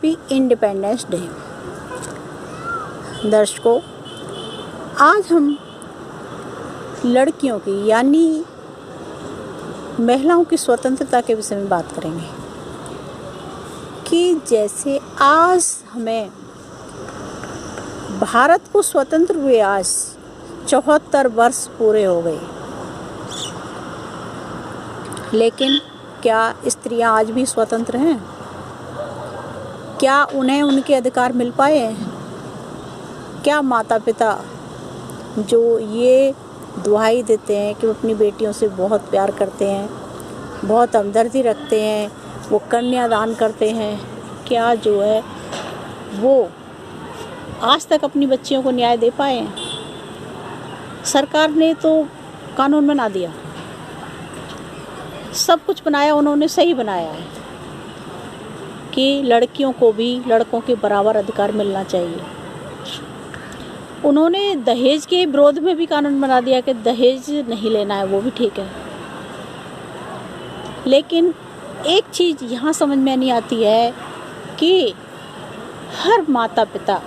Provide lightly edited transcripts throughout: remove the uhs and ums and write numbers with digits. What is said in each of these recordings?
Happy independence day. दर्शकों, आज हम लड़कियों की यानी महिलाओं की स्वतंत्रता के विषय में बात करेंगे कि जैसे आज हमें भारत को स्वतंत्र हुए आज 74 वर्ष पूरे हो गए, लेकिन क्या स्त्रियां आज भी स्वतंत्र हैं? क्या उन्हें उनके अधिकार मिल पाए हैं? क्या माता पिता जो ये दुहाई देते हैं कि वो अपनी बेटियों से बहुत प्यार करते हैं, बहुत हमदर्दी रखते हैं, वो कन्यादान करते हैं, क्या जो है वो आज तक अपनी बच्चियों को न्याय दे पाए हैं? सरकार ने तो कानून बना दिया, सब कुछ बनाया, उन्होंने सही बनाया है कि लड़कियों को भी लड़कों के बराबर अधिकार मिलना चाहिए। उन्होंने दहेज के विरोध में भी कानून बना दिया कि दहेज नहीं लेना है, वो भी ठीक है। लेकिन एक चीज़ यहाँ समझ में नहीं आती है कि हर माता पिता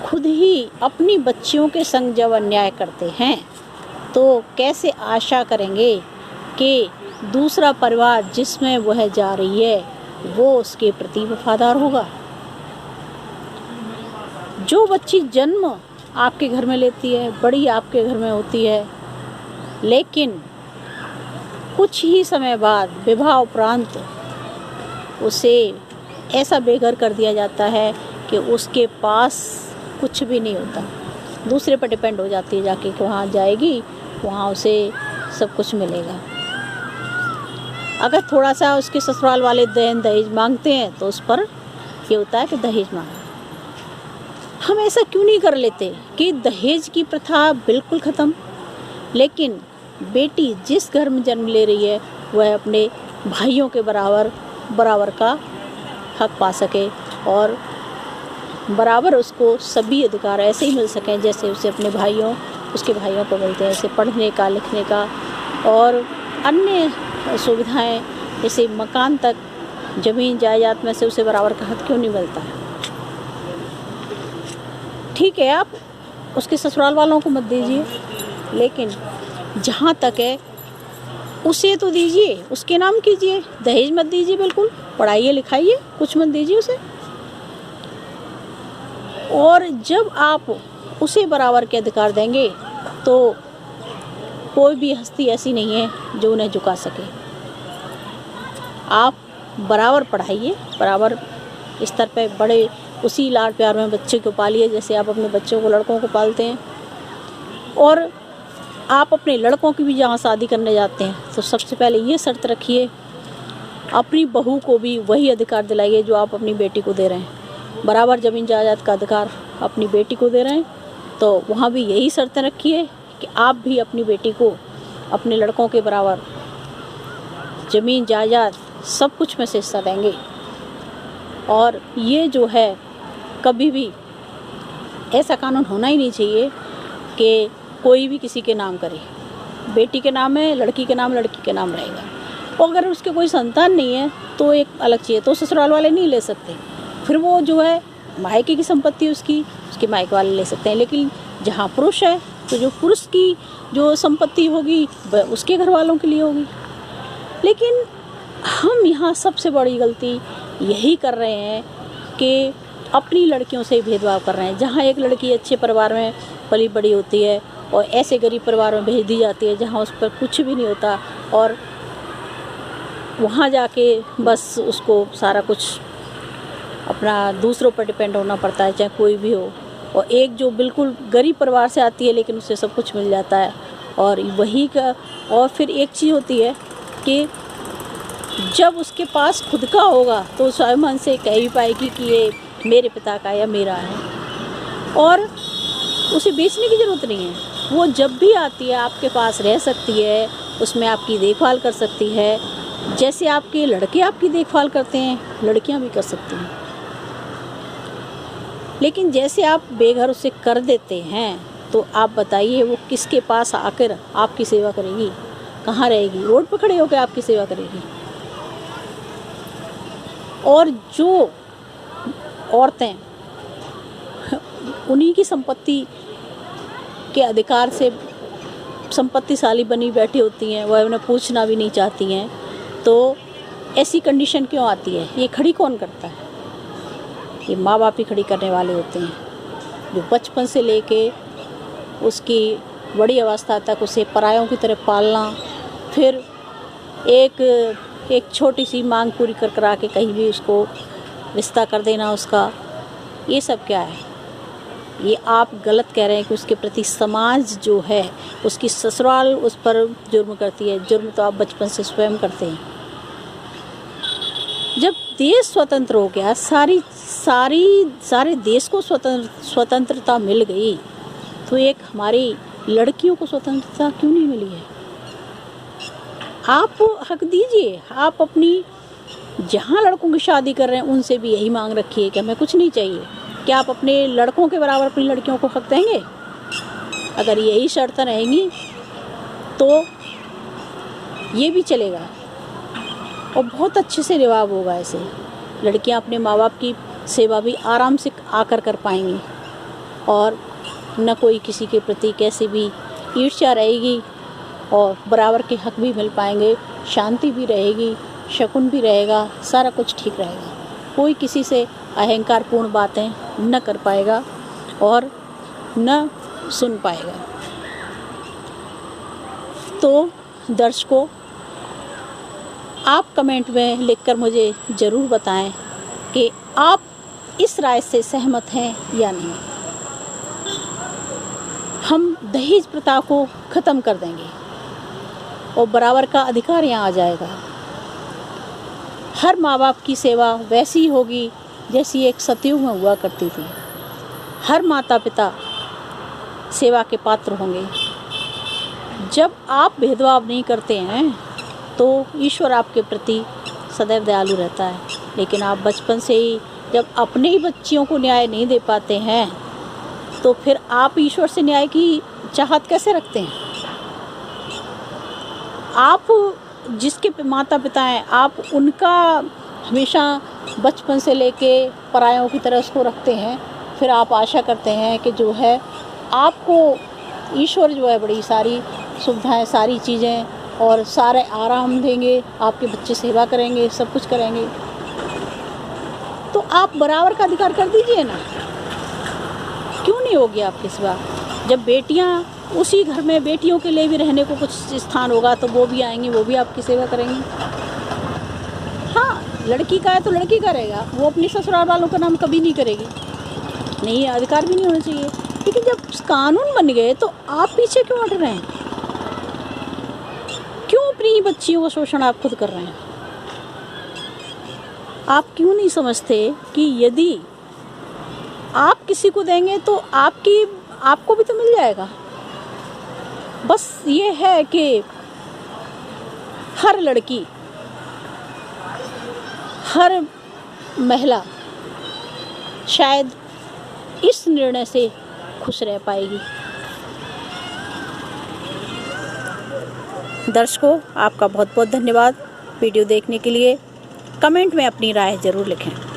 खुद ही अपनी बच्चियों के संग जब अन्याय करते हैं तो कैसे आशा करेंगे कि दूसरा परिवार जिसमें वह जा रही है वो उसके प्रति वफादार होगा। जो बच्ची जन्म आपके घर में लेती है, बड़ी आपके घर में होती है, लेकिन कुछ ही समय बाद विवाह उपरांत उसे ऐसा बेघर कर दिया जाता है कि उसके पास कुछ भी नहीं होता, दूसरे पर डिपेंड हो जाती है जाके कि वहाँ जाएगी, वहाँ उसे सब कुछ मिलेगा। अगर थोड़ा सा उसके ससुराल वाले दहेज मांगते हैं तो उस पर ये होता है कि दहेज मांगा। हम ऐसा क्यों नहीं कर लेते कि दहेज की प्रथा बिल्कुल ख़त्म, लेकिन बेटी जिस घर में जन्म ले रही है वह अपने भाइयों के बराबर का हक पा सके और बराबर उसको सभी अधिकार ऐसे ही मिल सकें जैसे उसे अपने उसके भाइयों को मिलते हैं, जैसे पढ़ने का, लिखने का और अन्य सुविधाएं, जैसे मकान तक, ज़मीन जायदाद में से उसे बराबर का हक क्यों नहीं मिलता है? ठीक है, आप उसके ससुराल वालों को मत दीजिए, लेकिन जहाँ तक है उसे तो दीजिए, उसके नाम कीजिए, दहेज मत दीजिए, बिल्कुल पढ़ाइए लिखाइए, कुछ मत दीजिए उसे। और जब आप उसे बराबर के अधिकार देंगे तो कोई भी हस्ती ऐसी नहीं है जो उन्हें झुका सके। आप बराबर पढ़ाइए, बराबर स्तर पे बड़े उसी लाड प्यार में बच्चे को पालिए जैसे आप अपने बच्चों को, लड़कों को पालते हैं। और आप अपने लड़कों की भी जहाँ शादी करने जाते हैं तो सबसे पहले ये शर्त रखिए, अपनी बहू को भी वही अधिकार दिलाइए जो आप अपनी बेटी को दे रहे हैं। बराबर ज़मीन जायदाद का अधिकार अपनी बेटी को दे रहे हैं तो वहाँ भी यही शर्तें रखिए कि आप भी अपनी बेटी को अपने लड़कों के बराबर ज़मीन जायदाद सब कुछ में से हिस्सा देंगे। और ये जो है कभी भी ऐसा कानून होना ही नहीं चाहिए कि कोई भी किसी के नाम करे। बेटी के नाम है, लड़की के नाम लड़की के नाम रहेगा। और अगर उसके कोई संतान नहीं है तो एक अलग चीज़ है, तो ससुराल वाले नहीं ले सकते, फिर वो जो है मायके की संपत्ति उसके मायके वाले ले सकते हैं। लेकिन जहाँ पुरुष है तो जो पुरुष की जो संपत्ति होगी वह उसके घर वालों के लिए होगी। लेकिन हम यहाँ सबसे बड़ी गलती यही कर रहे हैं कि अपनी लड़कियों से भेदभाव कर रहे हैं। जहाँ एक लड़की अच्छे परिवार में पली बड़ी होती है और ऐसे गरीब परिवार में भेज दी जाती है जहाँ उस पर कुछ भी नहीं होता और वहाँ जाके बस उसको सारा कुछ अपना दूसरों पर डिपेंड होना पड़ता है, चाहे कोई भी हो। और एक जो बिल्कुल गरीब परिवार से आती है लेकिन उसे सब कुछ मिल जाता है और वही का। और फिर एक चीज़ होती है कि जब उसके पास खुद का होगा तो स्वाभिमान से कह भी पाएगी कि ये मेरे पिता का या मेरा है और उसे बेचने की ज़रूरत नहीं है। वो जब भी आती है आपके पास रह सकती है, उसमें आपकी देखभाल कर सकती है, जैसे आपके लड़के आपकी देखभाल करते हैं लड़कियां भी कर सकती हैं। लेकिन जैसे आप बेघर उसे कर देते हैं तो आप बताइए वो किसके पास आकर आपकी सेवा करेगी? कहाँ रहेगी? रोड पर खड़े होकर आपकी सेवा करेगी। और जो औरतें उन्हीं की संपत्ति के अधिकार से संपत्तिशाली बनी बैठी होती हैं, वह उन्हें पूछना भी नहीं चाहती हैं, तो ऐसी कंडीशन क्यों आती है? ये खड़ी कौन करता है? ये माँ बाप ही खड़ी करने वाले होते हैं, जो बचपन से लेके उसकी बड़ी अवस्था तक उसे परायों की तरह पालना, फिर एक छोटी सी मांग पूरी करा के कहीं भी उसको रिश्ता कर देना उसका, ये सब क्या है? ये आप गलत कह रहे हैं कि उसके प्रति समाज जो है, उसकी ससुराल उस पर जुर्म करती है। जुर्म तो आप बचपन से स्वयं करते हैं। जब देश स्वतंत्र हो गया, सारे देश को स्वतंत्रता मिल गई, तो एक हमारी लड़कियों को स्वतंत्रता क्यों नहीं मिली है? आप हक दीजिए। आप अपनी जहाँ लड़कों की शादी कर रहे हैं उनसे भी यही मांग रखिए कि हमें कुछ नहीं चाहिए। क्या आप अपने लड़कों के बराबर अपनी लड़कियों को हक देंगे? अगर यही शर्तें रहेंगी तो ये भी चलेगा और बहुत अच्छे से रिवाज होगा। ऐसे लड़कियां अपने माँ बाप की सेवा भी आराम से आकर कर पाएंगी और न कोई किसी के प्रति कैसे भी ईर्ष्या रहेगी और बराबर के हक भी मिल पाएंगे, शांति भी रहेगी, शकुन भी रहेगा, सारा कुछ ठीक रहेगा। कोई किसी से अहंकारपूर्ण बातें न कर पाएगा और न सुन पाएगा। तो दर्शकों, आप कमेंट में लिखकर मुझे ज़रूर बताएं कि आप इस राय से सहमत हैं या नहीं। हम दहेज प्रथा को ख़त्म कर देंगे और बराबर का अधिकार यहाँ आ जाएगा। हर माँ बाप की सेवा वैसी होगी जैसी एक सतयुग में हुआ करती थी। हर माता पिता सेवा के पात्र होंगे। जब आप भेदभाव नहीं करते हैं तो ईश्वर आपके प्रति सदैव दयालु रहता है। लेकिन आप बचपन से ही जब अपने ही बच्चियों को न्याय नहीं दे पाते हैं तो फिर आप ईश्वर से न्याय की चाहत कैसे रखते हैं? आप जिसके माता पिता हैं, आप उनका हमेशा बचपन से लेके परायों की तरह उसको रखते हैं, फिर आप आशा करते हैं कि जो है आपको ईश्वर जो है बड़ी सारी सुविधाएं, सारी चीज़ें और सारे आराम देंगे, आपके बच्चे सेवा करेंगे, सब कुछ करेंगे। तो आप बराबर का अधिकार कर दीजिए ना। क्यों नहीं होगी आपकी सेवा? जब बेटियां उसी घर में, बेटियों के लिए भी रहने को कुछ स्थान होगा तो वो भी आएंगी, वो भी आपकी सेवा करेंगी। हाँ, लड़की का है तो लड़की करेगा, वो अपनी ससुराल वालों का नाम कभी नहीं करेगी। नहीं, अधिकार भी नहीं होना चाहिए। लेकिन जब कानून बन गए तो आप पीछे क्यों हट रहे हैं? क्यों अपनी बच्चियों का शोषण आप खुद कर रहे हैं? आप क्यों नहीं समझते कि यदि आप किसी को देंगे तो आपको भी तो मिल जाएगा। बस ये है कि हर लड़की, हर महिला शायद इस निर्णय से खुश रह पाएगी। दर्शकों, आपका बहुत बहुत धन्यवाद वीडियो देखने के लिए। कमेंट में अपनी राय ज़रूर लिखें।